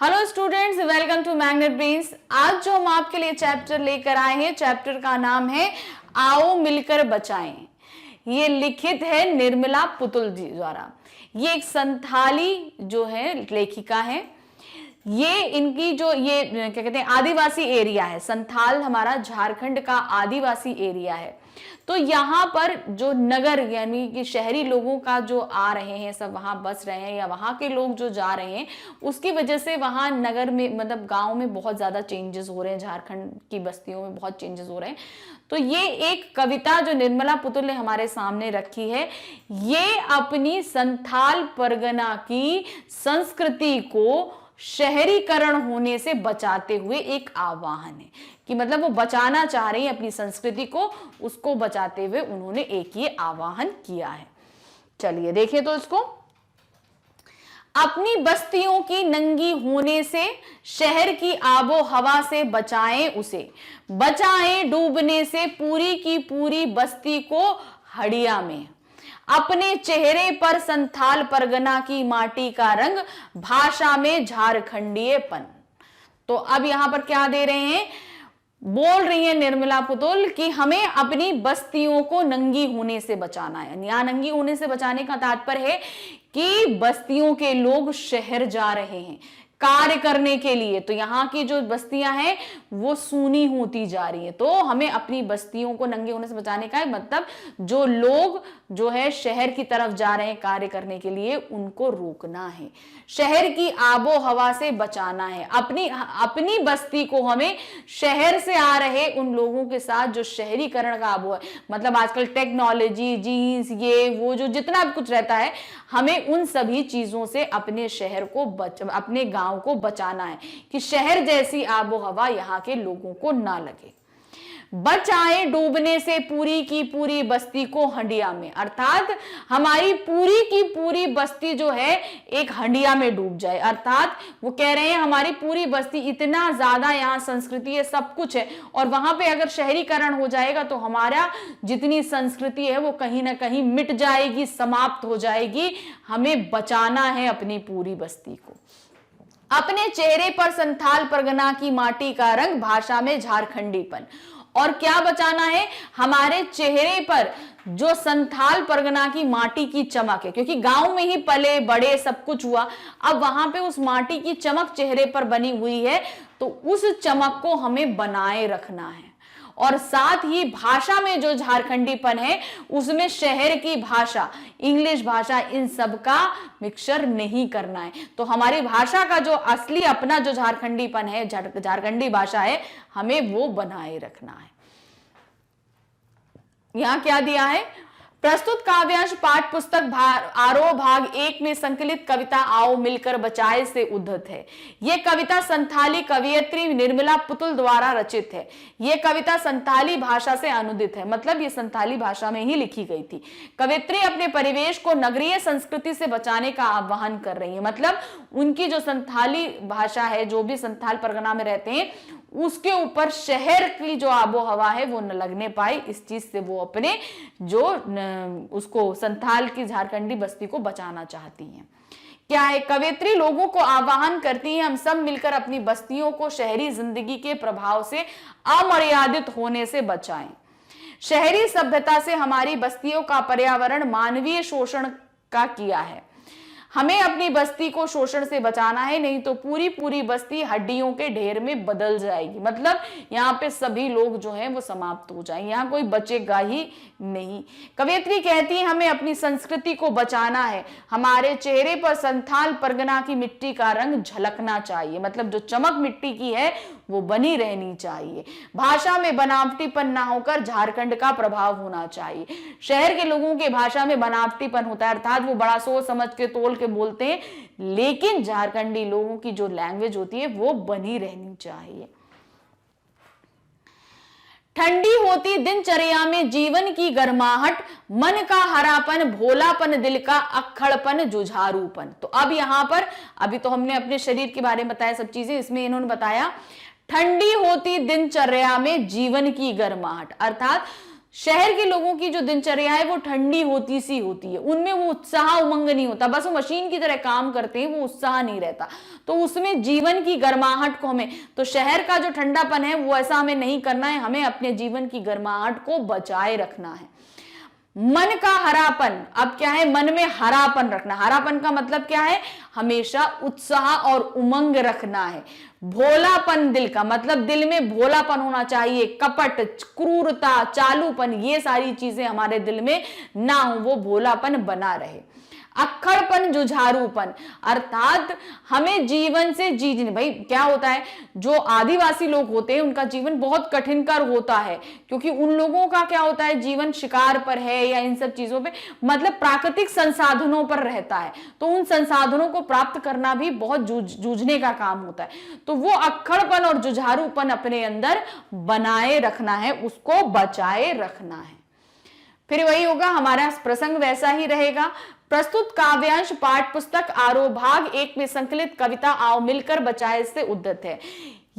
Hello students, welcome to Magnet Brains. आज जो हम आपके लिए चैप्टर लेकर आए हैं, चैप्टर का नाम है आओ मिलकर बचाएं। ये लिखित है निर्मला पुतुल जी द्वारा। ये एक संथाली जो है लेखिका है। ये इनकी जो ये क्या कहते हैं आदिवासी एरिया है। संथाल हमारा झारखंड का आदिवासी एरिया है। तो यहाँ पर जो नगर यानी कि शहरी लोगों का जो आ रहे हैं, सब वहाँ बस रहे हैं या वहाँ के लोग जो जा रहे हैं, उसकी वजह से वहाँ नगर में मतलब गांव में बहुत ज़्यादा चेंजेस हो रहे हैं। झारखंड की बस्तियों में बहुत चेंजेस हो रहे हैं। तो ये एक कविता जो निर्मला पुतुल ने हमारे सामने रखी है, ये अपनी संथाल परगना की संस्कृति को शहरीकरण होने से बचाते हुए एक आह्वान है कि मतलब वो बचाना चाह रही है अपनी संस्कृति को, उसको बचाते हुए उन्होंने एक ये आह्वान किया है। चलिए देखिए तो इसको। अपनी बस्तियों की नंगी होने से, शहर की आबो हवा से बचाएं उसे, बचाएं डूबने से पूरी की पूरी बस्ती को हड़िया में। अपने चेहरे पर संथाल परगना की माटी का रंग, भाषा में झारखंडीयपन। तो अब यहां पर क्या दे रहे हैं, बोल रही है निर्मला पुतुल कि हमें अपनी बस्तियों को नंगी होने से बचाना है। यहां नंगी होने से बचाने का तात्पर्य है कि बस्तियों के लोग शहर जा रहे हैं कार्य करने के लिए, तो यहाँ की जो बस्तियां हैं वो सूनी होती जा रही है। तो हमें अपनी बस्तियों को नंगे होने से बचाने का है, मतलब जो लोग जो है शहर की तरफ जा रहे हैं कार्य करने के लिए, उनको रोकना है, शहर की आबो हवा से बचाना है। अपनी बस्ती को हमें शहर से आ रहे उन लोगों के साथ जो शहरीकरण का आबो है, मतलब आजकल टेक्नोलॉजी, जीन्स, ये वो जो जितना कुछ रहता है, हमें उन सभी चीजों से अपने शहर को अपने गांव को बचाना है कि शहर जैसी आबो हवा यहाँ के लोगों को ना लगे। बचाएं डूबने से पूरी की पूरी बस्ती को हंडिया में, अर्थात हमारी पूरी की पूरी बस्ती जो है एक हंडिया में डूब जाए। अर्थात वो कह रहे हैं हमारी पूरी बस्ती, इतना ज्यादा यहाँ संस्कृति है, सब कुछ है, और वहां पे अगर शहरीकरण हो जाएगा तो हमारा जितनी संस्कृति है वो कहीं ना कहीं मिट जाएगी, समाप्त हो जाएगी। हमें बचाना है अपनी पूरी बस्ती को। अपने चेहरे पर संथाल परगना की माटी का रंग, भाषा में झारखंडीपन। और क्या बचाना है, हमारे चेहरे पर जो संथाल परगना की माटी की चमक है, क्योंकि गांव में ही पले बड़े सब कुछ हुआ, अब वहां पे उस माटी की चमक चेहरे पर बनी हुई है, तो उस चमक को हमें बनाए रखना है। और साथ ही भाषा में जो झारखंडीपन है, उसमें शहर की भाषा, इंग्लिश भाषा, इन सब का मिक्सचर नहीं करना है। तो हमारी भाषा का जो असली अपना जो झारखंडीपन है, झारखंडी भाषा है, हमें वो बनाए रखना है। यहां क्या दिया है, प्रस्तुत काव्यांश पाठ पुस्तक आरोह भाग 1 में संकलित कविता आओ मिलकर बचाए से उद्धृत है। यह कविता संथाली कवियत्री निर्मला पुतुल द्वारा रचित है। यह कविता संथाली भाषा से अनुदित है, मतलब ये संथाली भाषा में ही लिखी गई थी। कवियत्री अपने परिवेश को नगरीय संस्कृति से बचाने का आह्वान कर रही है, मतलब उनकी जो संथाली भाषा है, जो भी संथाल परगना में रहते हैं, उसके ऊपर शहर की जो आबो हवा है वो न लगने पाई, इस चीज से वो अपने जो उसको संथाल की झारखंडी बस्ती को बचाना चाहती हैं। क्या है, कवियत्री लोगों को आह्वान करती है हम सब मिलकर अपनी बस्तियों को शहरी जिंदगी के प्रभाव से अमर्यादित होने से बचाएं। शहरी सभ्यता से हमारी बस्तियों का पर्यावरण मानवीय शोषण का किया है। हमें अपनी बस्ती को शोषण से बचाना है, नहीं तो पूरी पूरी बस्ती हड्डियों के ढेर में बदल जाएगी, मतलब यहाँ पे सभी लोग जो हैं वो समाप्त हो जाएंगे, यहाँ कोई बचेगा ही नहीं। कवियत्री कहती है हमें अपनी संस्कृति को बचाना है, हमारे चेहरे पर संथाल परगना की मिट्टी का रंग झलकना चाहिए, मतलब जो चमक मिट्टी की है वो बनी रहनी चाहिए। भाषा में बनावटीपन ना होकर झारखंड का प्रभाव होना चाहिए। शहर के लोगों के भाषा में बनावटीपन होता है, अर्थात वो बड़ा सोच समझ के तोल के बोलते हैं, लेकिन झारखंडी लोगों की जो लैंग्वेज होती है वो बनी रहनी चाहिए। ठंडी होती दिनचर्या में जीवन की गर्माहट, मन का हरापन, भोलापन, दिल का अक्खड़पन, जुझारूपन। तो अब यहां पर अभी तो हमने अपने शरीर के बारे में बताया सब चीजें, इसमें इन्होंने बताया ठंडी होती दिनचर्या में जीवन की गर्माहट, अर्थात शहर के लोगों की जो दिनचर्या है वो ठंडी होती सी होती है, उनमें वो उत्साह उमंग नहीं होता, बस वो मशीन की तरह काम करते हैं, वो उत्साह नहीं रहता। तो उसमें जीवन की गर्माहट को हमें, तो शहर का जो ठंडापन है वो ऐसा हमें नहीं करना है, हमें अपने जीवन की गर्माहट को बचाए रखना है। मन का हरापन, अब क्या है, मन में हरापन रखना। हरापन का मतलब क्या है, हमेशा उत्साह और उमंग रखना है। भोलापन दिल का मतलब दिल में भोलापन होना चाहिए, कपट, क्रूरता, चालूपन, ये सारी चीजें हमारे दिल में ना हो, वो भोलापन बना रहे। अक्खड़पन, जुझारूपन, अर्थात हमें जीवन से जीने, भाई क्या होता है, जो आदिवासी लोग होते हैं उनका जीवन बहुत कठिनकर होता है, क्योंकि उन लोगों का क्या होता है, जीवन शिकार पर है या इन सब चीजों पे, मतलब प्राकृतिक संसाधनों पर रहता है, तो उन संसाधनों को प्राप्त करना भी बहुत जूझने का काम होता है। तो वो अक्खड़पन और जुझारूपन अपने अंदर बनाए रखना है, उसको बचाए रखना है। फिर वही होगा, हमारा प्रसंग वैसा ही रहेगा। प्रस्तुत काव्यांश पाठ पुस्तक आरोह भाग 1 में संकलित कविता आओ मिलकर बचाए से उद्धृत है।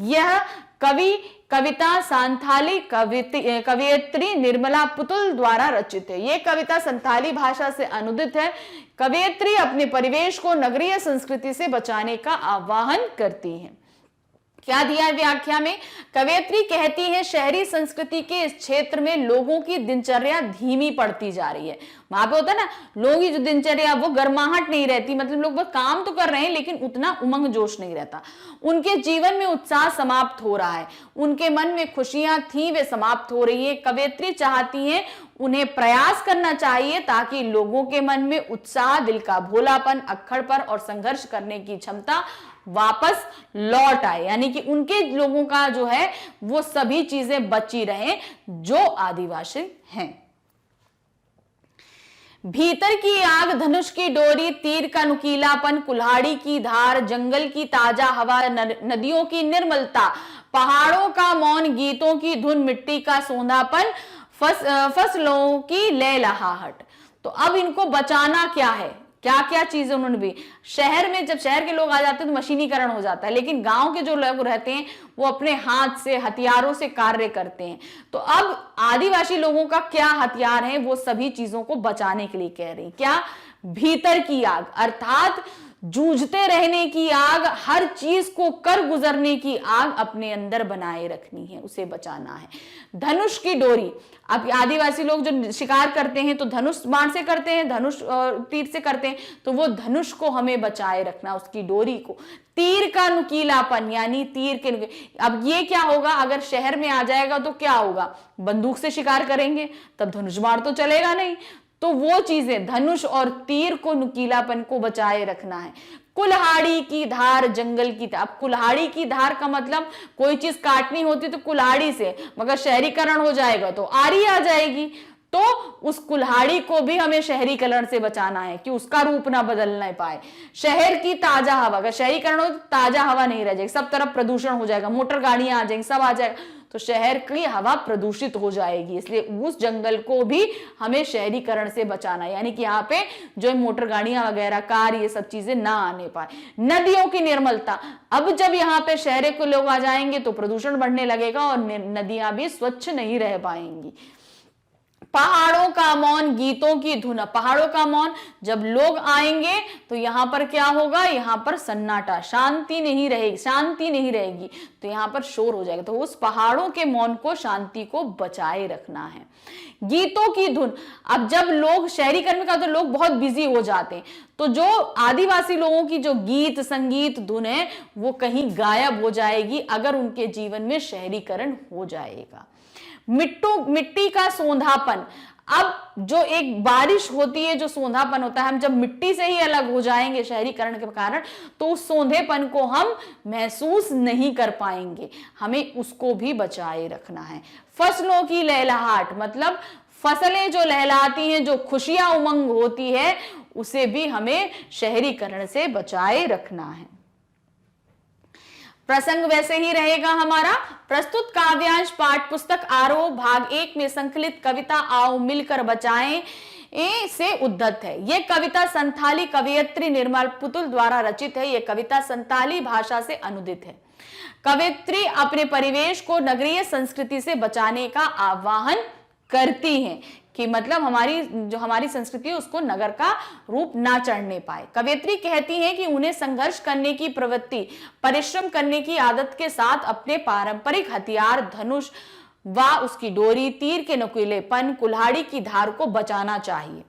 यह कविता संथाली कवियत्री निर्मला पुतुल द्वारा रचित है। यह कविता संथाली भाषा से अनुदित है। कवियत्री अपने परिवेश को नगरीय संस्कृति से बचाने का आह्वान करती है। क्या दिया है व्याख्या में, कवयित्री कहती है शहरी संस्कृति के इस क्षेत्र में लोगों की दिनचर्या धीमी पड़ती जा रही है। वहां पे होता है ना, लोगों की जो दिनचर्या वो गर्माहट नहीं रहती, मतलब लोग बस काम तो कर रहे हैं लेकिन उतना उमंग जोश नहीं रहता। उनके जीवन में उत्साह समाप्त हो रहा है, उनके मन में खुशियां थी वे समाप्त हो रही है। कवयित्री चाहती है उन्हें प्रयास करना चाहिए ताकि लोगों के मन में उत्साह, दिल का भोलापन, अक्खड़पन और संघर्ष करने की क्षमता वापस लौट आए, यानी कि उनके लोगों का जो है वो सभी चीजें बची रहे जो आदिवासी हैं। भीतर की आग, धनुष की डोरी, तीर का नुकीलापन, कुल्हाड़ी की धार, जंगल की ताजा हवा, नदियों की निर्मलता, पहाड़ों का मौन, गीतों की धुन, मिट्टी का सोंधापन, फसलों की लहलहाहट। तो अब इनको बचाना क्या है, क्या क्या चीजें उन्होंने भी, शहर में जब शहर के लोग आ जाते हैं तो मशीनीकरण हो जाता है, लेकिन गांव के जो लोग रहते हैं वो अपने हाथ से, हथियारों से कार्य करते हैं। तो अब आदिवासी लोगों का क्या हथियार है, वो सभी चीजों को बचाने के लिए कह रही, क्या, भीतर की आग, अर्थात जूझते रहने की आग, हर चीज को कर गुजरने की आग अपने अंदर बनाए रखनी है, उसे बचाना है। धनुष की डोरी, अब आदिवासी लोग जो शिकार करते हैं तो धनुष बाण से करते हैं, धनुष और तीर से करते हैं, तो वो धनुष को हमें बचाए रखना, उसकी डोरी को। तीर का नुकीलापन, यानी तीर के अब ये क्या होगा, अगर शहर में आ जाएगा तो क्या होगा, बंदूक से शिकार करेंगे तब धनुष बाण तो चलेगा नहीं, तो वो चीजें, धनुष और तीर को, नुकीलापन को बचाए रखना है। कुल्हाड़ी की धार, जंगल की धार, अब कुल्हाड़ी की धार का मतलब कोई चीज काटनी होती तो कुल्हाड़ी से, मगर शहरीकरण हो जाएगा तो आरी आ जाएगी, तो उस कुल्हाड़ी को भी हमें शहरीकरण से बचाना है कि उसका रूप ना बदलना पाए। शहर की ताजा हवा, अगर शहरीकरण हो तो ताजा हवा नहीं रह जाएगी, सब तरफ प्रदूषण हो जाएगा, मोटर गाड़ियां आ जाएंगी, सब आ जाएगा, तो शहर की हवा प्रदूषित हो जाएगी, इसलिए उस जंगल को भी हमें शहरीकरण से बचाना है, यानी कि यहाँ पे जो मोटर गाड़ियां वगैरह, कार, ये सब चीजें ना आने पाए। नदियों की निर्मलता, अब जब यहाँ पे शहर के लोग आ जाएंगे तो प्रदूषण बढ़ने लगेगा और नदियां भी स्वच्छ नहीं रह पाएंगी। पहाड़ों का मौन, गीतों की धुन, पहाड़ों का मौन, जब लोग आएंगे तो यहां पर क्या होगा, यहां पर सन्नाटा, शांति नहीं रहेगी, तो यहां पर शोर हो जाएगा, तो उस पहाड़ों के मौन को, शांति को बचाए रखना है। गीतों की धुन, अब जब लोग शहरीकरण का तो लोग बहुत बिजी हो जाते हैं, तो जो आदिवासी लोगों की जो गीत, संगीत, धुन है वो कहीं गायब हो जाएगी अगर उनके जीवन में शहरीकरण हो जाएगा। मिट्टी का सोंधापन, अब जो एक बारिश होती है, जो सोंधापन होता है, हम जब मिट्टी से ही अलग हो जाएंगे शहरीकरण के कारण, तो उस सोंधेपन को हम महसूस नहीं कर पाएंगे, हमें उसको भी बचाए रखना है। फसलों की लहलहाट, मतलब फसलें जो लहलाती हैं, जो खुशियां उमंग होती है, उसे भी हमें शहरीकरण से बचाए रखना है। प्रसंग वैसे ही रहेगा हमारा। प्रस्तुत काव्यांश पाठ पुस्तक आरोह भाग 1 में संकलित कविता आओ मिलकर बचाएं से उद्धत है। यह कविता संथाली कवियत्री निर्मला पुतुल द्वारा रचित है। यह कविता संथाली भाषा से अनुदित है। कवियत्री अपने परिवेश को नगरीय संस्कृति से बचाने का आह्वान करती हैं कि मतलब हमारी संस्कृति है उसको नगर का रूप ना चढ़ने पाए। कवयित्री कहती हैं कि उन्हें संघर्ष करने की प्रवृत्ति, परिश्रम करने की आदत के साथ अपने पारंपरिक हथियार धनुष व उसकी डोरी, तीर के नुकीलेपन, कुल्हाड़ी की धार को बचाना चाहिए।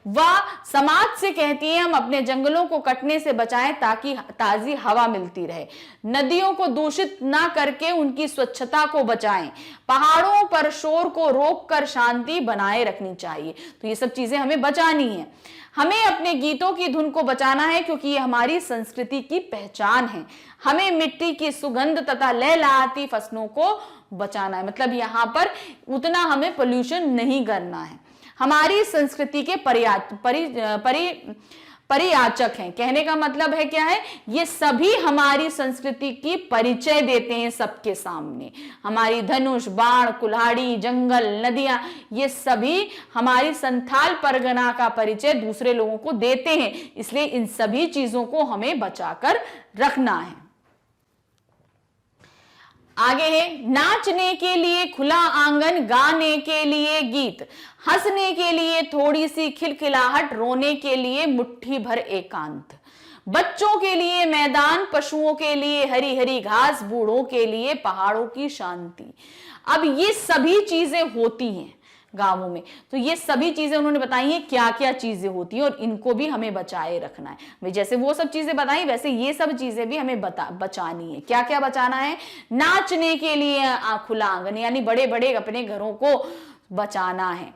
वह समाज से कहती है हम अपने जंगलों को कटने से बचाएं ताकि ताजी हवा मिलती रहे, नदियों को दूषित ना करके उनकी स्वच्छता को बचाएं, पहाड़ों पर शोर को रोककर शांति बनाए रखनी चाहिए। तो ये सब चीजें हमें बचानी है। हमें अपने गीतों की धुन को बचाना है क्योंकि ये हमारी संस्कृति की पहचान है। हमें मिट्टी की सुगंध तथा लहलहाती फसलों को बचाना है, मतलब यहाँ पर उतना हमें पोल्यूशन नहीं करना है। हमारी संस्कृति के परियाचक हैं। कहने का मतलब है क्या है, ये सभी हमारी संस्कृति की परिचय देते हैं सबके सामने। हमारी धनुष, बाण, कुल्हाड़ी, जंगल, नदियां, ये सभी हमारी संथाल परगना का परिचय दूसरे लोगों को देते हैं। इसलिए इन सभी चीजों को हमें बचाकर रखना है। आगे है, नाचने के लिए खुला आंगन, गाने के लिए गीत, हंसने के लिए थोड़ी सी खिलखिलाहट, रोने के लिए मुट्ठी भर एकांत, बच्चों के लिए मैदान, पशुओं के लिए हरी हरी घास, बूढ़ों के लिए पहाड़ों की शांति। अब ये सभी चीजें होती हैं गांवों में, तो ये सभी चीजें उन्होंने बताई हैं क्या क्या चीजें होती हैं और इनको भी हमें बचाए रखना है। भाई जैसे वो सब चीजें बताई वैसे ये सब चीजें भी हमें बचानी है। क्या क्या बचाना है? नाचने के लिए खुला आंगन, यानी बड़े बड़े अपने घरों को बचाना है।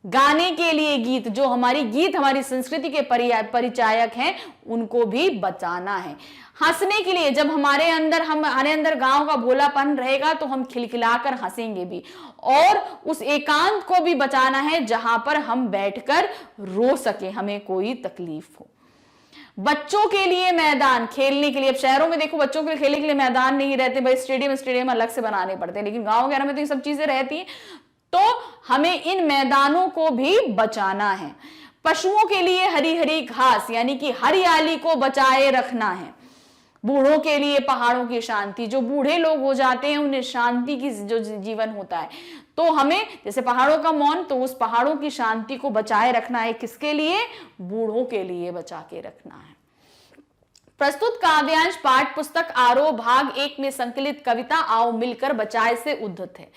गाने के लिए गीत, जो हमारी संस्कृति के परिचायक हैं उनको भी बचाना है। हंसने के लिए, जब हमारे अंदर गांव का भोलापन रहेगा तो हम खिलखिलाकर हंसेंगे भी। और उस एकांत को भी बचाना है जहां पर हम बैठकर रो सके, हमें कोई तकलीफ हो। बच्चों के लिए मैदान, खेलने के लिए। अब शहरों में देखो बच्चों के लिए खेलने के लिए मैदान नहीं रहते, भाई स्टेडियम अलग से बनाने पड़ते हैं, लेकिन गांव वगैरह में तो ये सब चीजें रहती हैं, तो हमें इन मैदानों को भी बचाना है। पशुओं के लिए हरी हरी घास, यानी कि हरियाली को बचाए रखना है। बूढ़ों के लिए पहाड़ों की शांति, जो बूढ़े लोग हो जाते हैं उन्हें शांति की जो जीवन होता है, तो हमें जैसे पहाड़ों का मौन, तो उस पहाड़ों की शांति को बचाए रखना है। किसके लिए? बूढ़ों के लिए बचा के रखना है। प्रस्तुत काव्यांश पाठ पुस्तक आरोह भाग 1 में संकलित कविता आओ मिलकर बचाए से उद्धृत है।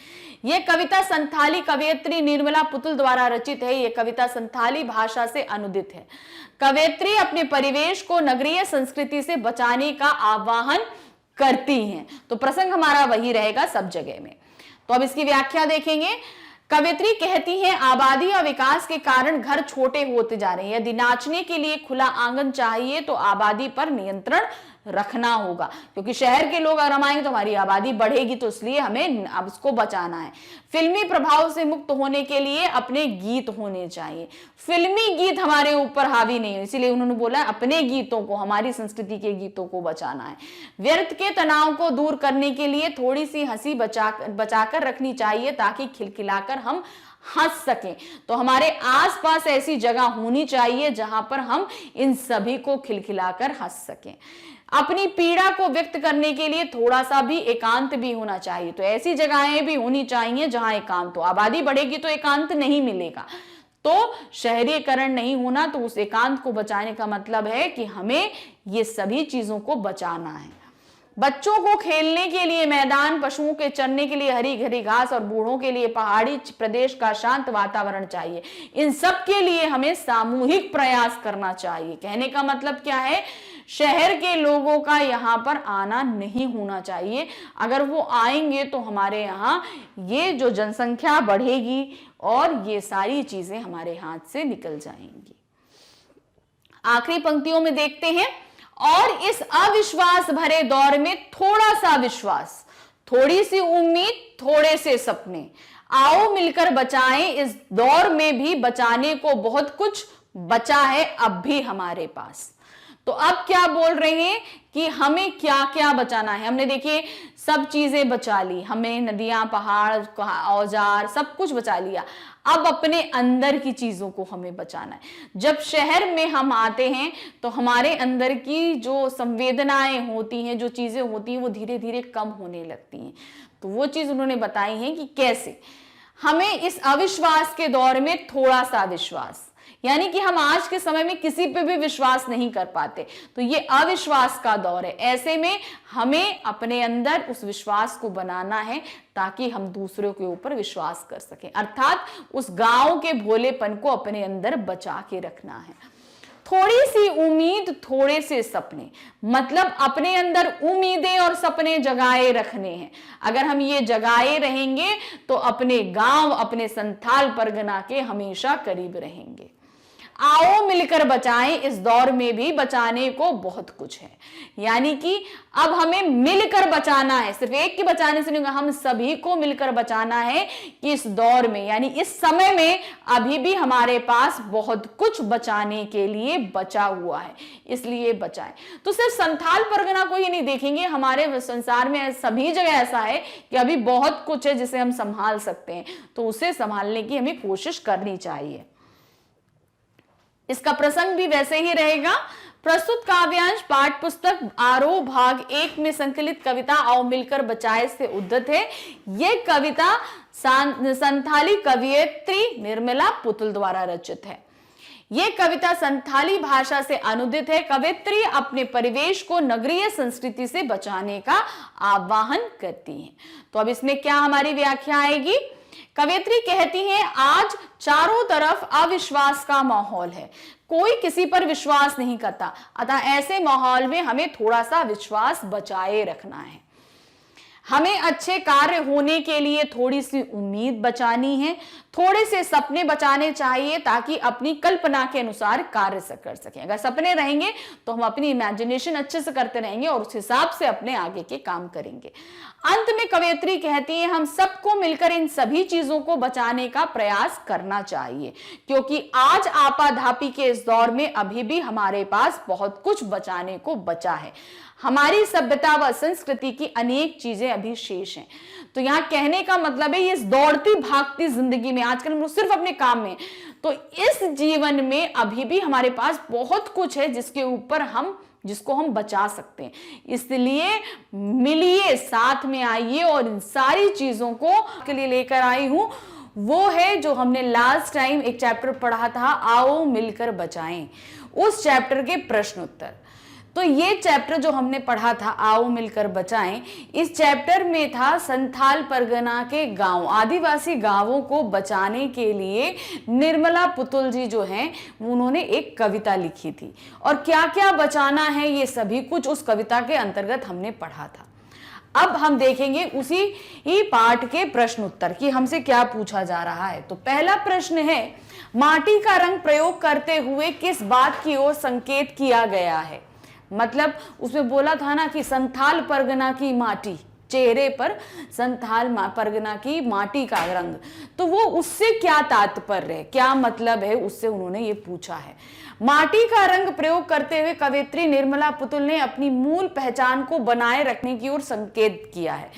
यह कविता संथाली कवयित्री निर्मला पुतुल द्वारा रचित है। यह कविता संथाली भाषा से अनुदित है। कवयित्री अपने परिवेश को नगरीय संस्कृति से बचाने का आह्वान करती हैं। तो प्रसंग हमारा वही रहेगा सब जगह में। तो अब इसकी व्याख्या देखेंगे। कवयित्री कहती हैं आबादी और विकास के कारण घर छोटे होते जा रहे हैं। यदि नाचने के लिए खुला आंगन चाहिए तो आबादी पर नियंत्रण रखना होगा, क्योंकि शहर के लोग अगर हम आएंगे तो हमारी आबादी बढ़ेगी, तो इसलिए हमें अब इसको बचाना है। फिल्मी प्रभाव से मुक्त होने के लिए अपने गीत होने चाहिए। फिल्मी गीत हमारे ऊपर हावी नहीं है, इसीलिए उन्होंने बोला अपने गीतों को, हमारी संस्कृति के गीतों को बचाना है। व्यर्थ के तनाव को दूर करने के लिए थोड़ी सी हंसी बचाकर रखनी चाहिए ताकि खिलखिलाकर हम हंस सकें। तो हमारे आसपास ऐसी जगह होनी चाहिए जहां पर हम इन सभी को खिलखिलाकर हंस सकें। अपनी पीड़ा को व्यक्त करने के लिए थोड़ा सा भी एकांत भी होना चाहिए। तो ऐसी जगहें भी होनी चाहिए जहां एकांत हो। आबादी बढ़ेगी तो एकांत नहीं मिलेगा, तो शहरीकरण नहीं होना, तो उस एकांत को बचाने का मतलब है कि हमें ये सभी चीजों को बचाना है। बच्चों को खेलने के लिए मैदान, पशुओं के चरने के लिए हरी भरी घास और बूढ़ों के लिए पहाड़ी प्रदेश का शांत वातावरण चाहिए। इन सब के लिए हमें सामूहिक प्रयास करना चाहिए। कहने का मतलब क्या है? शहर के लोगों का यहाँ पर आना नहीं होना चाहिए। अगर वो आएंगे तो हमारे यहाँ ये जो जनसंख्या बढ़ेगी और ये सारी चीजें हमारे हाथ से निकल जाएंगी। आखिरी पंक्तियों में देखते हैं, और इस अविश्वास भरे दौर में थोड़ा सा विश्वास, थोड़ी सी उम्मीद, थोड़े से सपने, आओ मिलकर बचाएं। इस दौर में भी बचाने को बहुत कुछ बचा है अब भी हमारे पास। तो अब क्या बोल रहे हैं कि हमें क्या क्या बचाना है। हमने देखिए सब चीजें बचा ली, हमने नदियां, पहाड़, औजार सब कुछ बचा लिया। अब अपने अंदर की चीजों को हमें बचाना है। जब शहर में हम आते हैं तो हमारे अंदर की जो संवेदनाएं होती हैं, जो चीजें होती हैं, वो धीरे धीरे कम होने लगती हैं। तो वो चीज उन्होंने बताई है कि कैसे हमें इस अविश्वास के दौर में थोड़ा सा विश्वास, यानी कि हम आज के समय में किसी पे भी विश्वास नहीं कर पाते, तो ये अविश्वास का दौर है। ऐसे में हमें अपने अंदर उस विश्वास को बनाना है ताकि हम दूसरों के ऊपर विश्वास कर सकें, अर्थात उस गांव के भोलेपन को अपने अंदर बचा के रखना है। थोड़ी सी उम्मीद, थोड़े से सपने, मतलब अपने अंदर उम्मीदें और सपने जगाए रखने हैं। अगर हम ये जगाए रहेंगे तो अपने गांव, अपने संथाल परगना के हमेशा करीब रहेंगे। आओ मिलकर बचाएं, इस दौर में भी बचाने को बहुत कुछ है, यानी कि अब हमें मिलकर बचाना है, सिर्फ एक के बचाने से नहीं होगा, हम सभी को मिलकर बचाना है कि इस दौर में, यानी इस समय में अभी भी हमारे पास बहुत कुछ बचाने के लिए बचा हुआ है, इसलिए बचाएं। तो सिर्फ संथाल परगना को ही नहीं देखेंगे, हमारे संसार में सभी जगह ऐसा है कि अभी बहुत कुछ है जिसे हम संभाल सकते हैं, तो उसे संभालने की हमें कोशिश करनी चाहिए। इसका प्रसंग भी वैसे ही रहेगा। प्रस्तुत काव्यांश पाठ पुस्तक आरोह भाग 1 में संकलित कविता आओ मिलकर बचाए से उद्धत है। यह कविता संथाली कवयित्री निर्मला पुतुल द्वारा रचित है। यह कविता संथाली भाषा से अनुदित है। कवयित्री अपने परिवेश को नगरीय संस्कृति से बचाने का आह्वान करती हैं। तो अब इसमें क्या हमारी व्याख्या आएगी? कवयित्री कहती हैं, आज चारों तरफ अविश्वास का माहौल है, कोई किसी पर विश्वास नहीं करता, अतः ऐसे माहौल में हमें थोड़ा सा विश्वास बचाए रखना है। हमें अच्छे कार्य होने के लिए थोड़ी सी उम्मीद बचानी है, थोड़े से सपने बचाने चाहिए ताकि अपनी कल्पना के अनुसार कार्य कर सकें। अगर सपने रहेंगे तो हम अपनी इमेजिनेशन अच्छे से करते रहेंगे और उस हिसाब से अपने आगे के काम करेंगे। अंत में कवयित्री कहती है, हम सबको मिलकर इन सभी चीजों को बचाने का प्रयास करना चाहिए, क्योंकि आज आपाधापी के इस दौर में अभी भी हमारे पास बहुत कुछ बचाने को बचा है। हमारी सभ्यता व संस्कृति की अनेक चीजें अभी शेष हैं। तो यहाँ कहने का मतलब है, इस दौड़ती भागती जिंदगी में आजकल हम लोग सिर्फ अपने काम में, तो इस जीवन में अभी भी हमारे पास बहुत कुछ है जिसको हम बचा सकते हैं। इसलिए मिलिए, साथ में आइए और इन सारी चीजों को के लिए लेकर आई हूं। वो है जो हमने लास्ट टाइम एक चैप्टर पढ़ा था, आओ मिलकर बचाएं, उस चैप्टर के प्रश्न उत्तर। तो ये चैप्टर जो हमने पढ़ा था, आओ मिलकर बचाएं, इस चैप्टर में था संथाल परगना के गांव, आदिवासी गांवों को बचाने के लिए निर्मला पुतुल जी जो हैं उन्होंने एक कविता लिखी थी, और क्या क्या बचाना है ये सभी कुछ उस कविता के अंतर्गत हमने पढ़ा था। अब हम देखेंगे उसी ही पाठ के प्रश्न उत्तर कि हमसे क्या पूछा जा रहा है। तो पहला प्रश्न है, माटी का रंग प्रयोग करते हुए किस बात की ओर संकेत किया गया है? मतलब उसमें बोला था ना कि संथाल परगना की माटी, चेहरे पर संथाल परगना की माटी का रंग, तो वो उससे क्या तात्पर्य है, क्या मतलब है, उससे उन्होंने ये पूछा है। माटी का रंग प्रयोग करते हुए कवयित्री निर्मला पुतुल ने अपनी मूल पहचान को बनाए रखने की ओर संकेत किया है।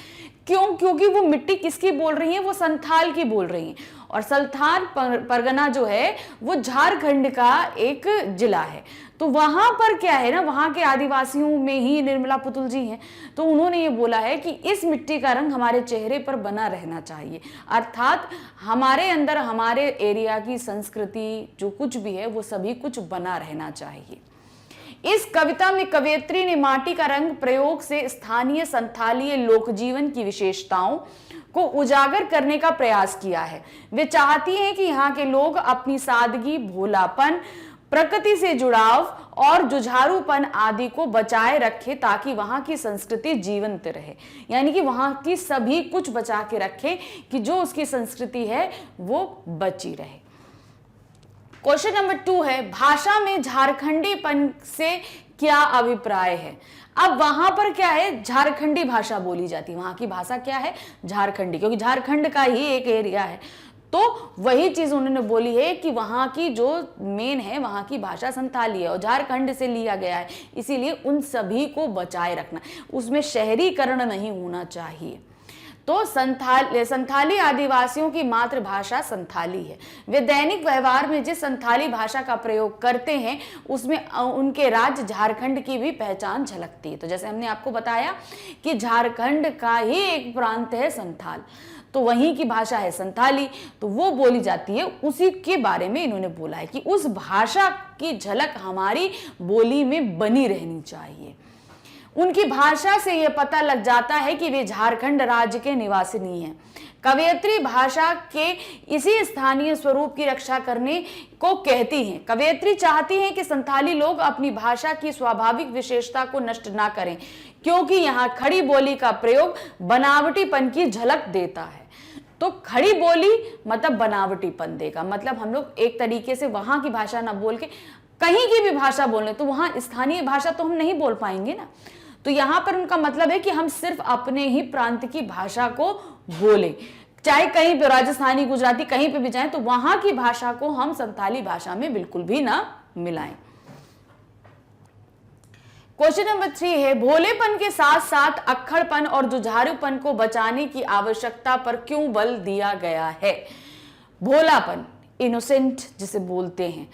क्यों? क्योंकि वो मिट्टी किसकी बोल रही है? वो संथाल की बोल रही है, और संथाल परगना जो है वो झारखंड का एक जिला है। तो वहां पर क्या है ना, वहां के आदिवासियों में ही निर्मला पुतुल जी हैं, तो उन्होंने ये बोला है कि इस मिट्टी का रंग हमारे चेहरे पर बना रहना चाहिए, अर्थात हमारे अंदर हमारे एरिया की संस्कृति जो कुछ भी है वो सभी कुछ बना रहना चाहिए। इस कविता में कवयित्री ने माटी का रंग प्रयोग से स्थानीय संथालीय लोक जीवन की विशेषताओं को उजागर करने का प्रयास किया है। वे चाहती हैं कि यहाँ के लोग अपनी सादगी, भोलापन, प्रकृति से जुड़ाव और जुझारूपन आदि को बचाए रखे ताकि वहां की संस्कृति जीवंत रहे, यानी कि वहां की सभी कुछ बचा के रखे कि जो उसकी संस्कृति है वो बची रहे। क्वेश्चन नंबर 2 है, भाषा में झारखंडीपन से क्या अभिप्राय है? अब वहां पर क्या है, झारखंडी भाषा बोली जाती है, वहां की भाषा क्या है? झारखंडी, क्योंकि झारखंड का ही एक एरिया है। तो वही चीज उन्होंने बोली है कि वहां की जो मेन है वहां की भाषा संथाली है और झारखंड से लिया गया है, इसीलिए उन सभी को बचाए रखना, उसमें शहरीकरण नहीं होना चाहिए। तो संथाली आदिवासियों की मातृभाषा संथाली है। वे दैनिक व्यवहार में जिस संथाली भाषा का प्रयोग करते हैं उसमें उनके राज्य झारखंड की भी पहचान झलकती है। तो जैसे हमने आपको बताया कि झारखंड का ही एक प्रांत है संथाल, तो वहीं की भाषा है संथाली, तो वो बोली जाती है। उसी के बारे में इन्होंने बोला है कि उस भाषा की झलक हमारी बोली में बनी रहनी चाहिए। उनकी भाषा से यह पता लग जाता है कि वे झारखंड राज्य के निवासिनी हैं। कवयित्री भाषा के इसी स्थानीय स्वरूप की रक्षा करने को कहती हैं। कवयित्री चाहती हैं कि संथाली लोग अपनी भाषा की स्वाभाविक विशेषता को नष्ट ना करें, क्योंकि यहाँ खड़ी बोली का प्रयोग बनावटीपन की झलक देता है। तो खड़ी बोली मतलब बनावटीपन देगा, मतलब हम लोग एक तरीके से वहां की भाषा ना बोल के कहीं की भी भाषा बोलें तो वहां स्थानीय भाषा तो हम नहीं बोल पाएंगे ना। तो यहां पर उनका मतलब है कि हम सिर्फ अपने ही प्रांत की भाषा को बोलें, चाहे कहीं पे राजस्थानी गुजराती कहीं पे भी जाएं तो वहां की भाषा को हम संथाली भाषा में बिल्कुल भी ना मिलाएं। क्वेश्चन नंबर 3 है, भोलेपन के साथ साथ अक्खड़पन और जुझारूपन को बचाने की आवश्यकता पर क्यों बल दिया गया है? भोलापन, इनोसेंट जिसे बोलते हैं,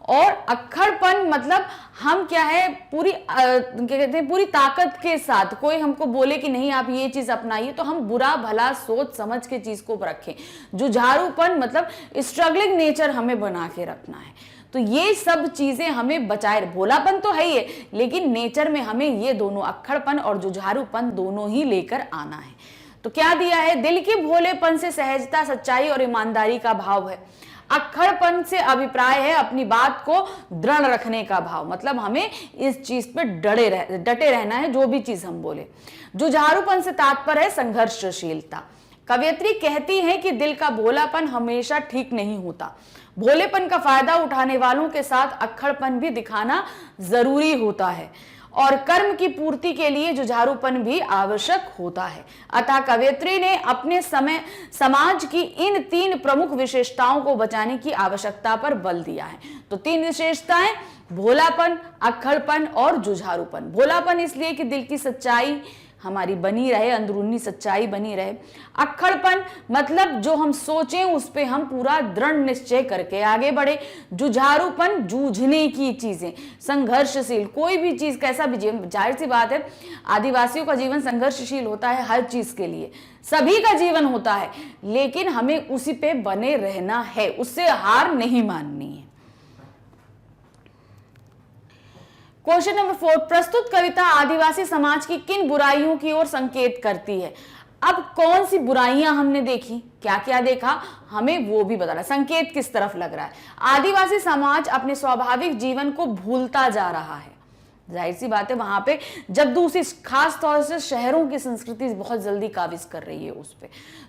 और अक्खड़पन मतलब हम क्या है पूरी क्या कहते हैं पूरी ताकत के साथ कोई हमको बोले कि नहीं आप ये चीज अपनाइए तो हम बुरा भला सोच समझ के चीज को रखें। जुझारूपन मतलब स्ट्रगलिंग नेचर हमें बना के रखना है। तो ये सब चीजें हमें बचाए, भोलापन तो है ही है लेकिन नेचर में हमें ये दोनों अक्खड़पन और जुझारूपन दोनों ही लेकर आना है। तो क्या दिया है, दिल के भोलेपन से सहजता, सच्चाई और ईमानदारी का भाव है। अक्खड़पन से अभिप्राय है अपनी बात को दृढ़ रखने का भाव, मतलब हमें इस चीज पे डटे रहना है जो भी चीज हम बोले। जुझारूपन से तात्पर्य है संघर्षशीलता। कवयित्री कहती है कि दिल का भोलापन हमेशा ठीक नहीं होता। भोलेपन का फायदा उठाने वालों के साथ अक्खड़पन भी दिखाना जरूरी होता है और कर्म की पूर्ति के लिए जुझारूपन भी आवश्यक होता है। अतः कवयित्री ने अपने समाज की इन 3 प्रमुख विशेषताओं को बचाने की आवश्यकता पर बल दिया है। तो 3 विशेषताएं, भोलापन, अक्खड़पन और जुझारूपन। भोलापन इसलिए कि दिल की सच्चाई हमारी बनी रहे, अंदरूनी सच्चाई बनी रहे। अक्खड़पन मतलब जो हम सोचें उस पे हम पूरा दृढ़ निश्चय करके आगे बढ़े। जुझारूपन जूझने की चीजें, संघर्षशील, कोई भी चीज कैसा भी जीवन, जाहिर सी बात है आदिवासियों का जीवन संघर्षशील होता है हर चीज के लिए, सभी का जीवन होता है, लेकिन हमें उसी पे बने रहना है, उससे हार नहीं माननी है। क्वेश्चन नंबर 4, प्रस्तुत कविता आदिवासी समाज की किन बुराइयों की ओर संकेत करती है? अब कौन सी बुराइयां हमने देखी, क्या क्या देखा, हमें वो भी बताना, संकेत किस तरफ लग रहा है। आदिवासी समाज अपने स्वाभाविक जीवन को भूलता जा रहा है। जाहिर सी बात है वहां पे जब दूसरी खास तौर से शहरों की संस्कृति बहुत जल्दी काबिज कर रही है उस पे,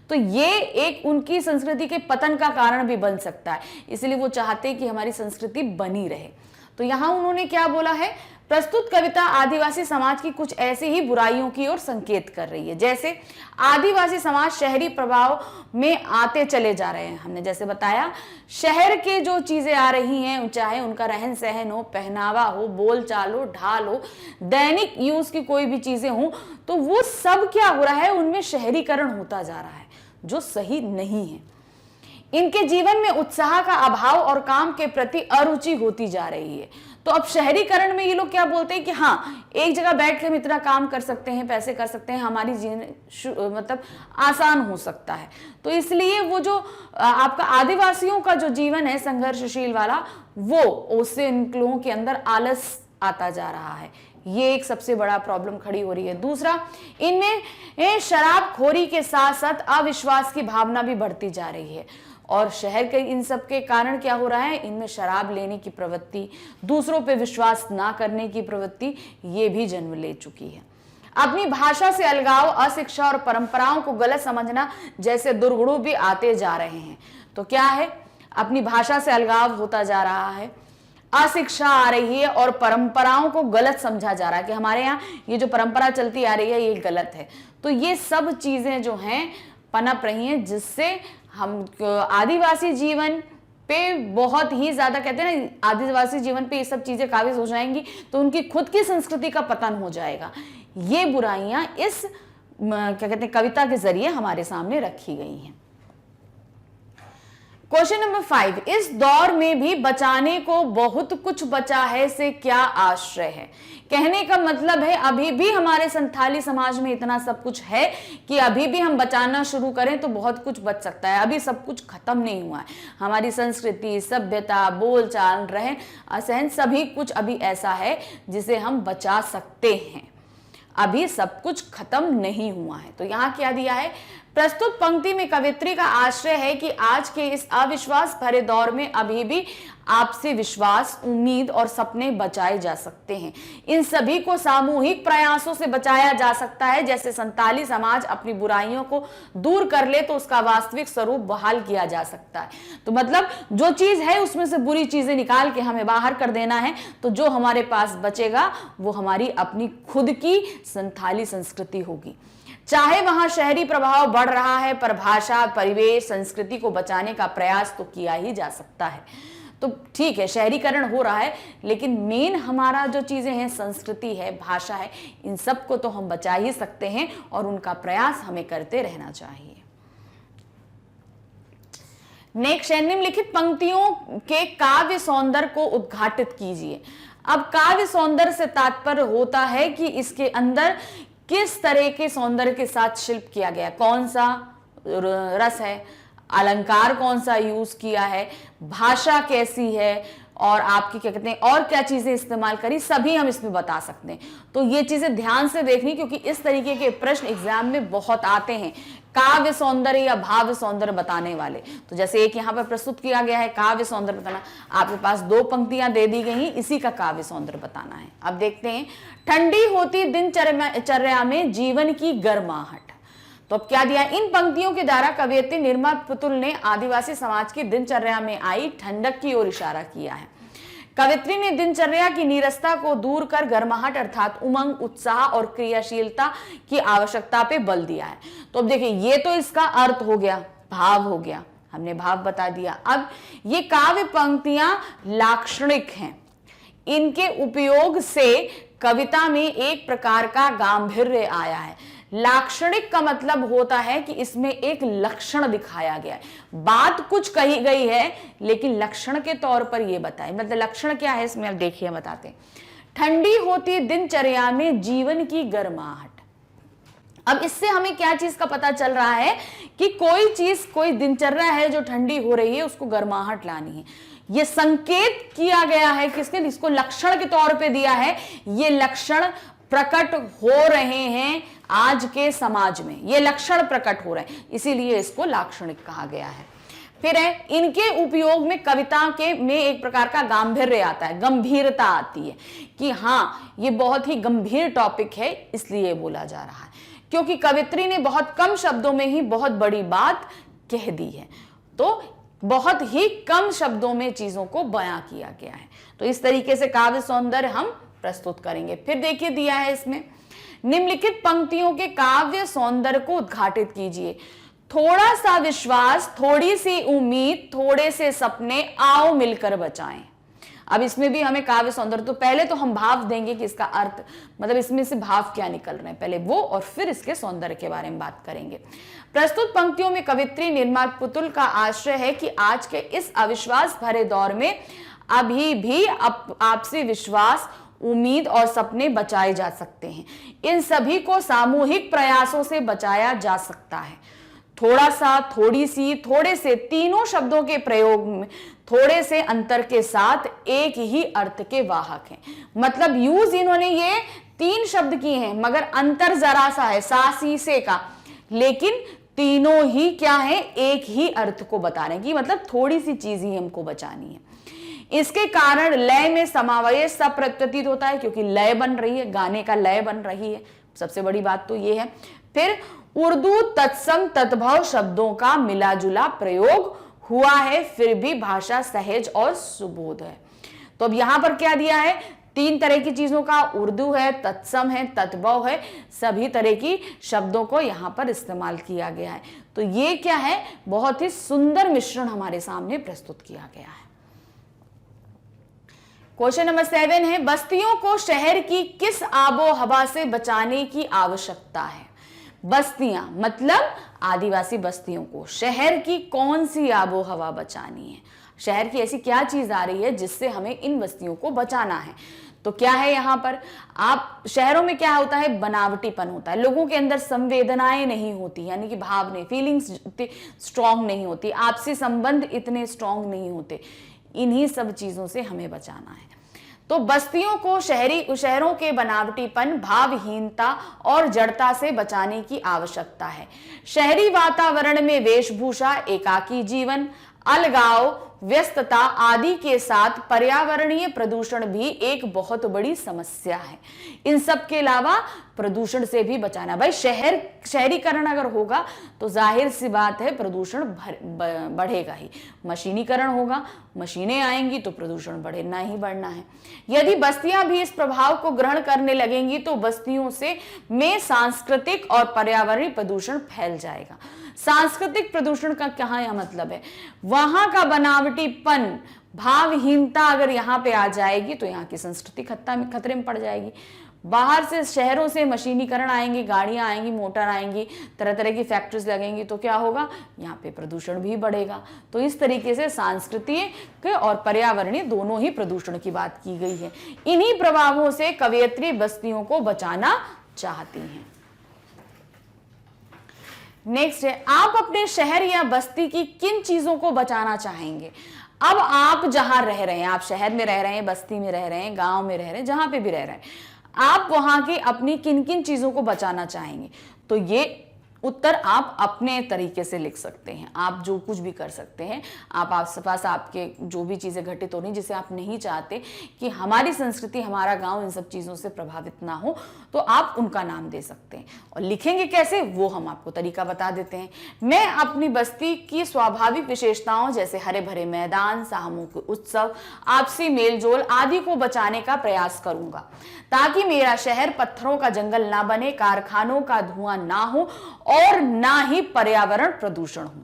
तो ये एक उनकी संस्कृति के पतन का कारण भी बन सकता है, इसलिए वो चाहते हैं कि हमारी संस्कृति बनी रहे। तो यहां उन्होंने क्या बोला है, प्रस्तुत कविता आदिवासी समाज की कुछ ऐसी ही बुराइयों की ओर संकेत कर रही है, जैसे आदिवासी समाज शहरी प्रभाव में आते चले जा रहे हैं। हमने जैसे बताया शहर के जो चीजें आ रही हैं, चाहे उनका रहन सहन हो, पहनावा हो, बोल चाल हो, ढाल हो, दैनिक यूज की कोई भी चीजें हो, तो वो सब क्या हो रहा है, उनमें शहरीकरण होता जा रहा है जो सही नहीं है। इनके जीवन में उत्साह का अभाव और काम के प्रति अरुचि होती जा रही है। तो अब शहरीकरण में ये लोग क्या बोलते हैं कि हाँ एक जगह बैठ के हम इतना काम कर सकते हैं, पैसे कर सकते हैं, हमारी जीवन मतलब आसान हो सकता है। तो इसलिए वो जो आपका आदिवासियों का जो जीवन है संघर्षशील वाला, वो उससे इन लोगों के अंदर आलस आता जा रहा है। ये एक सबसे बड़ा प्रॉब्लम खड़ी हो रही है। दूसरा, इनमें शराबखोरी के साथ साथ अविश्वास की भावना भी बढ़ती जा रही है और शहर के इन सब के कारण क्या हो रहा है, इनमें शराब लेने की प्रवृत्ति, दूसरों पे विश्वास ना करने की प्रवृत्ति, ये भी जन्म ले चुकी है। अपनी भाषा से अलगाव, अशिक्षा और परंपराओं को गलत समझना जैसे दुर्गुण भी आते जा रहे हैं। तो क्या है, अपनी भाषा से अलगाव होता जा रहा है, अशिक्षा आ रही है और परंपराओं को गलत समझा जा रहा है कि हमारे यहाँ ये जो परंपरा चलती आ रही है ये गलत है। तो ये सब चीजें जो हैं पनप रही हैं, जिससे हम आदिवासी जीवन पे बहुत ही ज्यादा कहते हैं ना, आदिवासी जीवन पे ये सब चीजें काबिज हो जाएंगी तो उनकी खुद की संस्कृति का पतन हो जाएगा। ये बुराइयां इस क्या कहते हैं कविता के जरिए हमारे सामने रखी गई हैं। क्वेश्चन नंबर 5, इस दौर में भी बचाने को बहुत कुछ बचा है से क्या आश्रय है। कहने का मतलब है अभी भी हमारे संथाली समाज में इतना सब कुछ है कि अभी भी हम बचाना शुरू करें तो बहुत कुछ बच सकता है। अभी सब कुछ खत्म नहीं हुआ है। हमारी संस्कृति, सभ्यता, बोलचाल, रहन सहन सभी कुछ अभी ऐसा है जिसे हम बचा सकते हैं। अभी सब कुछ खत्म नहीं हुआ है। तो यहां क्या दिया है, प्रस्तुत पंक्ति में कवित्री का आश्रय है कि आज के इस अविश्वास भरे दौर में अभी भी आपसी विश्वास, उम्मीद और सपने बचाए जा सकते हैं। इन सभी को सामूहिक प्रयासों से बचाया जा सकता है। जैसे संताली समाज अपनी बुराइयों को दूर कर ले तो उसका वास्तविक स्वरूप बहाल किया जा सकता है। तो मतलब जो चीज है उसमें से बुरी चीजें निकाल के हमें बाहर कर देना है, तो जो हमारे पास बचेगा वो हमारी अपनी खुद की संथाली संस्कृति होगी। चाहे वहां शहरी प्रभाव बढ़ रहा है, पर भाषा, परिवेश, संस्कृति को बचाने का प्रयास तो किया ही जा सकता है। तो ठीक है, शहरीकरण हो रहा है, लेकिन मेन हमारा जो चीजें हैं, संस्कृति है, भाषा है, इन सब को तो हम बचा ही सकते हैं और उनका प्रयास हमें करते रहना चाहिए। नेक्स्ट है, निम्नलिखित पंक्तियों के काव्य सौंदर्य को उद्घाटित कीजिए। अब काव्य सौंदर्य से तात्पर्य होता है कि इसके अंदर किस तरह के सौंदर्य के साथ शिल्प किया गया, कौन सा रस है, अलंकार कौन सा यूज किया है, भाषा कैसी है, और आपकी क्या कहते हैं और क्या चीजें इस्तेमाल करी, सभी हम इसमें बता सकते हैं। तो ये चीजें ध्यान से देखनी, क्योंकि इस तरीके के प्रश्न एग्जाम में बहुत आते हैं, काव्य सौंदर्य या भाव सौंदर्य बताने वाले। तो जैसे एक यहाँ पर प्रस्तुत किया गया है काव्य सौंदर्य बताना, आपके पास 2 पंक्तियां दे दी गई, इसी का काव्य सौंदर्य बताना है। अब देखते हैं, ठंडी होती दिनचर्या में जीवन की गर्माहट। तो अब क्या दिया, इन पंक्तियों के द्वारा कवयित्री निर्मला पुतुल ने आदिवासी समाज की दिनचर्या में आई ठंडक की ओर इशारा किया है। कवित्री ने दिनचर्या की नीरसता को दूर कर गर्माहट अर्थात उमंग, उत्साह और क्रियाशीलता की आवश्यकता पे बल दिया है। तो अब देखिए, ये तो इसका अर्थ हो गया, भाव हो गया, हमने भाव बता दिया। अब ये काव्य पंक्तियां लाक्षणिक हैं, इनके उपयोग से कविता में एक प्रकार का गांभीर्य आया है। लाक्षणिक का मतलब होता है कि इसमें एक लक्षण दिखाया गया है, बात कुछ कही गई है लेकिन लक्षण के तौर पर यह बताए। मतलब लक्षण क्या है इसमें, अब देखिए बताते हैं। ठंडी होती दिनचर्या में जीवन की गर्माहट। अब इससे हमें क्या चीज का पता चल रहा है कि कोई चीज, कोई दिनचर्या है जो ठंडी हो रही है, उसको गर्माहट लानी है। ये संकेत किया गया है किसने, इसको लक्षण के तौर पे दिया है। ये लक्षण प्रकट हो रहे हैं आज के समाज में, ये लक्षण प्रकट हो रहे हैं, इसीलिए इसको लाक्षणिक कहा गया है। फिर है, इनके उपयोग में कविता के में एक प्रकार का गांभीर्य आता है, गंभीरता आती है कि हाँ ये बहुत ही गंभीर टॉपिक है, इसलिए बोला जा रहा है, क्योंकि कवित्री ने बहुत कम शब्दों में ही बहुत बड़ी बात कह दी है। तो बहुत ही कम शब्दों में चीजों को बयां किया गया है। तो इस तरीके से काव्य सौंदर्य हम प्रस्तुत करेंगे। फिर देखिए दिया है इसमें, निम्नलिखित पंक्तियों के काव्य सौंदर्य को उद्घाटित कीजिए। थोड़ा सा विश्वास, थोड़ी सी उम्मीद, थोड़े से सपने, आओ मिलकर बचाएं। अब इसमें भी हमें काव्य सौंदर्य, तो पहले तो हम भाव देंगे कि इसका अर्थ, मतलब इसमें से भाव क्या निकल रहे हैं, पहले वो और फिर इसके सौंदर्य के बारे में बात करेंगे। प्रस्तुत पंक्तियों में कवित्री निर्मला पुतुल का आश्रय है कि आज के इस अविश्वास भरे दौर में अभी भी आपसी विश्वास, उम्मीद और सपने बचाए जा सकते हैं। इन सभी को सामूहिक प्रयासों से बचाया जा सकता है। थोड़ा सा, थोड़ी सी, थोड़े से, तीनों शब्दों के प्रयोग में थोड़े से अंतर के साथ एक ही अर्थ के वाहक हैं। मतलब यूज इन्होंने ये 3 शब्द किए हैं, मगर अंतर जरा सा है, सा सी से का, लेकिन तीनों ही क्या है, एक ही अर्थ को बता रहे हैं कि मतलब थोड़ी सी चीज ही हमको बचानी है। इसके कारण लय में समावेश सा प्रतीत होता है, क्योंकि लय बन रही है, गाने का लय बन रही है, सबसे बड़ी बात तो ये है। फिर उर्दू तत्सम तद्भव शब्दों का मिला जुला प्रयोग हुआ है, फिर भी भाषा सहज और सुबोध है। तो अब यहां पर क्या दिया है, 3 तरह की चीजों का, उर्दू है, तत्सम है, तद्भव है, सभी तरह की शब्दों को यहां पर इस्तेमाल किया गया है। तो ये क्या है, बहुत ही सुंदर मिश्रण हमारे सामने प्रस्तुत किया गया है। क्वेश्चन नंबर 7 है, बस्तियों को शहर की किस आबो हवा से बचाने की आवश्यकता है। बस्तियां मतलब आदिवासी बस्तियों को। शहर की कौन सी आबो हवा बचानी है, शहर की ऐसी क्या चीज आ रही है जिससे हमें इन बस्तियों को बचाना है। तो क्या है यहां पर, आप शहरों में क्या होता है, बनावटीपन होता है, लोगों के अंदर संवेदनाएं नहीं होती, यानी कि भाव नहीं, फीलिंग्स स्ट्रांग नहीं होती, आपसी संबंध इतने स्ट्रांग नहीं होते। इन्हीं सब चीजों से हमें बचाना है। तो बस्तियों को शहरों के बनावटीपन, भावहीनता और जड़ता से बचाने की आवश्यकता है। शहरी वातावरण में वेशभूषा, एकाकी जीवन, अलगाव, व्यस्तता आदि के साथ पर्यावरणीय प्रदूषण भी एक बहुत बड़ी समस्या है। इन सब के अलावा प्रदूषण से भी बचाना, भाई शहरीकरण अगर होगा तो जाहिर सी बात है प्रदूषण बढ़ेगा ही। मशीनीकरण होगा, मशीनें आएंगी तो प्रदूषण बढ़ना ही बढ़ना है। यदि बस्तियां भी इस प्रभाव को ग्रहण करने लगेंगी तो बस्तियों में सांस्कृतिक और पर्यावरणीय प्रदूषण फैल जाएगा। सांस्कृतिक प्रदूषण का क्या यह मतलब है, वहां का बनावटीपन, भावहीनता अगर यहाँ पे आ जाएगी तो यहाँ की संस्कृति खतरे में पड़ जाएगी। बाहर से शहरों से मशीनीकरण आएंगे, गाड़ियां आएंगी, मोटर आएंगी, तरह तरह की फैक्ट्रीज लगेंगी, तो क्या होगा, यहाँ पे प्रदूषण भी बढ़ेगा। तो इस तरीके से सांस्कृतिक और पर्यावरणीय दोनों ही प्रदूषण की बात की गई है। इन्हीं प्रभावों से कवयित्री बस्तियों को बचाना चाहती हैं। नेक्स्ट है, आप अपने शहर या बस्ती की किन चीजों को बचाना चाहेंगे। अब आप जहां रह रहे हैं, आप शहर में रह रहे हैं, बस्ती में रह रहे हैं, गांव में रह रहे हैं, जहां पे भी रह रहे हैं, आप वहां की अपनी किन किन चीजों को बचाना चाहेंगे। तो ये उत्तर आप अपने तरीके से लिख सकते हैं, आप जो कुछ भी कर सकते हैं। आप आसपास आपके जो भी चीजें घटित हो रही जिसे आप नहीं चाहते कि हमारी संस्कृति, हमारा गांव इन सब चीजों से प्रभावित ना हो, तो आप उनका नाम दे सकते हैं। और लिखेंगे कैसे, वो हम आपको तरीका बता देते हैं। मैं अपनी बस्ती की स्वाभाविक विशेषताओं जैसे हरे भरे मैदान, सामूहिक उत्सव, आपसी मेलजोल आदि को बचाने का प्रयास करूंगा, ताकि मेरा शहर पत्थरों का जंगल ना बने, कारखानों का धुआं ना हो और ना ही पर्यावरण प्रदूषण हो।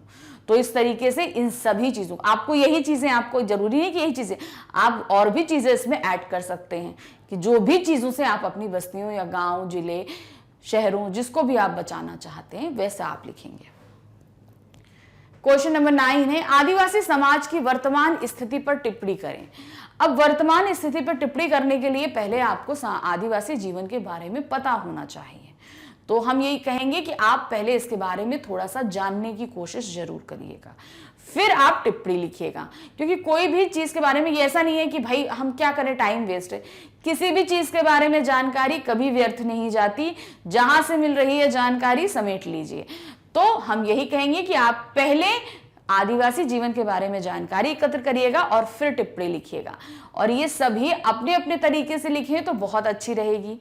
तो इस तरीके से इन सभी चीजों, आपको यही चीजें, आपको जरूरी नहीं कि यही चीजें, आप और भी चीजें इसमें ऐड कर सकते हैं कि जो भी चीजों से आप अपनी बस्तियों या गांव, जिले, शहरों, जिसको भी आप बचाना चाहते हैं वैसा आप लिखेंगे। क्वेश्चन नंबर 9 है, आदिवासी समाज की वर्तमान स्थिति पर टिप्पणी करें। अब वर्तमान स्थिति पर टिप्पणी करने के लिए पहले आपको आदिवासी जीवन के बारे में पता होना चाहिए। तो हम यही कहेंगे कि आप पहले इसके बारे में थोड़ा सा जानने की कोशिश जरूर करिएगा, फिर आप टिप्पणी लिखिएगा। क्योंकि कोई भी चीज के बारे में ये ऐसा नहीं है कि भाई हम क्या करें, टाइम वेस्ट है। किसी भी चीज के बारे में जानकारी कभी व्यर्थ नहीं जाती, जहां से मिल रही है जानकारी समेट लीजिए। तो हम यही कहेंगे कि आप पहले आदिवासी जीवन के बारे में जानकारी एकत्र करिएगा और फिर टिप्पणी लिखिएगा। और ये सभी अपने अपने तरीके से लिखें तो बहुत अच्छी रहेगी।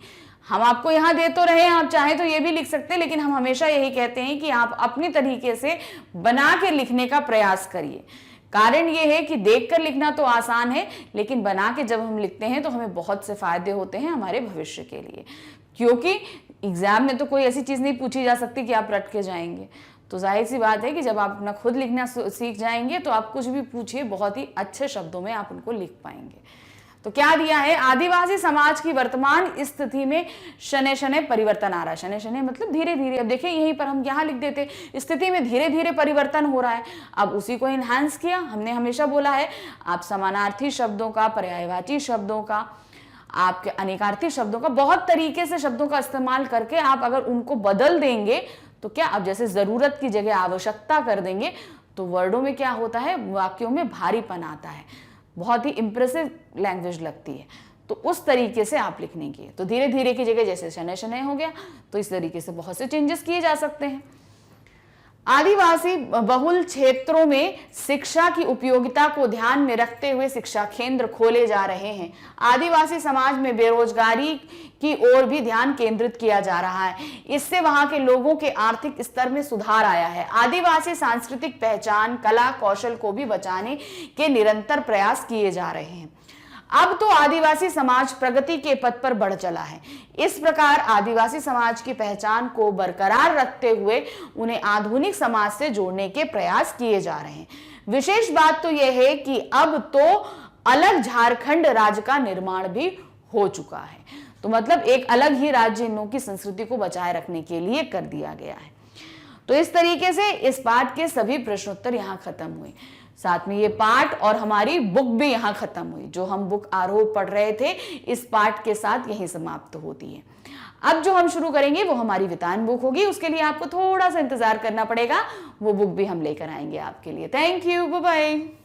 हम आपको यहाँ दे तो रहे हैं, आप चाहें तो ये भी लिख सकते हैं, लेकिन हम हमेशा यही कहते हैं कि आप अपनी तरीके से बना के लिखने का प्रयास करिए। कारण ये है कि देखकर लिखना तो आसान है, लेकिन बना के जब हम लिखते हैं तो हमें बहुत से फायदे होते हैं हमारे भविष्य के लिए। क्योंकि एग्जाम में तो कोई ऐसी चीज नहीं पूछी जा सकती कि आप रट के जाएंगे। तो जाहिर सी बात है कि जब आप अपना खुद लिखना सीख जाएंगे तो आप कुछ भी पूछिए, बहुत ही अच्छे शब्दों में आप उनको लिख पाएंगे। तो क्या दिया है, आदिवासी समाज की वर्तमान स्थिति में शनै शनै परिवर्तन आ रहा है। शनै शनै मतलब धीरे धीरे। अब देखिए यहीं पर हम यहाँ लिख देते, स्थिति में धीरे धीरे परिवर्तन हो रहा है। अब उसी को इनहांस किया। हमने हमेशा बोला है आप समानार्थी शब्दों का, पर्यायवाची शब्दों का, आपके अनेकार्थी शब्दों का, बहुत तरीके से शब्दों का इस्तेमाल करके आप अगर उनको बदल देंगे तो क्या, अब जैसे जरूरत की जगह आवश्यकता कर देंगे तो वर्डों में क्या होता है, वाक्यों में भारीपन आता है, बहुत ही इंप्रेसिव लैंग्वेज लगती है। तो उस तरीके से आप लिखने की, तो धीरे धीरे की जगह जैसे शनै शनै हो गया, तो इस तरीके से बहुत से चेंजेस किए जा सकते हैं। आदिवासी बहुल क्षेत्रों में शिक्षा की उपयोगिता को ध्यान में रखते हुए शिक्षा केंद्र खोले जा रहे हैं। आदिवासी समाज में बेरोजगारी की ओर भी ध्यान केंद्रित किया जा रहा है। इससे वहां के लोगों के आर्थिक स्तर में सुधार आया है। आदिवासी सांस्कृतिक पहचान, कला, कौशल को भी बचाने के निरंतर प्रयास किए जा रहे हैं। अब तो आदिवासी समाज प्रगति के पथ पर बढ़ चला है। इस प्रकार आदिवासी समाज की पहचान को बरकरार रखते हुए उन्हें आधुनिक समाज से जोड़ने के प्रयास किए जा रहे हैं। विशेष बात तो यह है कि अब तो अलग झारखंड राज्य का निर्माण भी हो चुका है। तो मतलब एक अलग ही राज्य इन लोगों की संस्कृति को बचाए रखने के लिए कर दिया गया है। तो इस तरीके से इस पाठ के सभी प्रश्नोत्तर यहाँ खत्म हुए, साथ में ये पाठ और हमारी बुक भी यहाँ खत्म हुई। जो हम बुक आरोह पढ़ रहे थे इस पाठ के साथ यही समाप्त होती है। अब जो हम शुरू करेंगे वो हमारी वितान बुक होगी, उसके लिए आपको थोड़ा सा इंतजार करना पड़ेगा, वो बुक भी हम लेकर आएंगे आपके लिए। Thank you, bye bye.